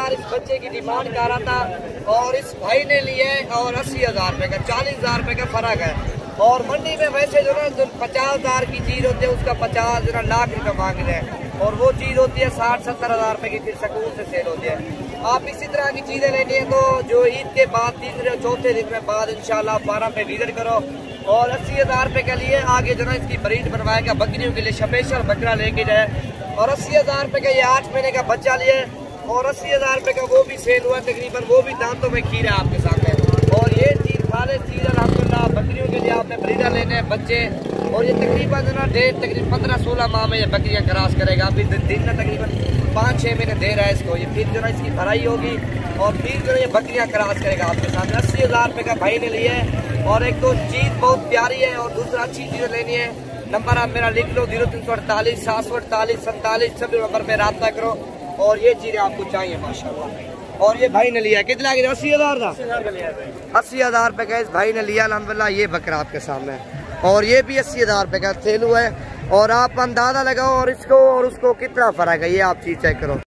यार इस बच्चे की डिमांड कर रहा था और इस भाई ने लिए और 80,000 रुपए का, 40,000 रुपए का फर्क है। और मंडी में वैसे जो ना 50,000 की चीज होती है उसका 50 लाख रुपए मांग रहे हैं, और वो चीज होती है 60-70,000 रुपए की, फिर सकून से सेल होती है। आप इसी तरह की चीजें लेनी है तो जो ईद के बाद तीसरे और चौथे दिन में बाद इंशाल्लाह फार्म पे विजिट करो। और 80,000 रुपए के लिए आगे जो ना इसकी ब्रीड बनवाएगा बकरियों के लिए, स्पेशल बकरा लेके जाए। और 80,000 रुपए का ये 8 महीने का बच्चा लिए, और 80,000 रुपए का वो भी सेल हुआ तकरीबन, वो भी दांतों में खीरा आपके सामने। और ये चीज खाले चीज अल्हम्दुलिल्लाह बकरियों के लिए आपने ब्रीडर लेने हैं बच्चे, और ये तकरीबन जो ना तकरीबन 15-16 माह में ये बकरियां क्रॉस करेगा। अभी दिन में तकरीबन 5-6 महीने दे रहा है इसको, ये फिर जो ना इसकी भराई होगी और फिर जो ये बकरियां क्रॉस करेगा आपके सामने। 80,000 रुपए का भाई ने लिए है, और एक तो चीज बहुत प्यारी है और दूसरा अच्छी चीजें लेनी है। नंबर आप मेरा लिख लो 0348 748 47, सभी नंबर पे राब्ता करो और ये चीजें आपको चाहिए माशाल्लाह। और ये भाई ने लिया कितना, 80,000 था, 80,000 रुपए का इस भाई ने लिया अल्हम्दुलिल्लाह। ये बकरा आपके सामने, और ये भी 80,000 रुपए का सेल हुआ है। और आप अंदाजा लगाओ और इसको और उसको कितना फर्क है, ये आप चीज चेक करो।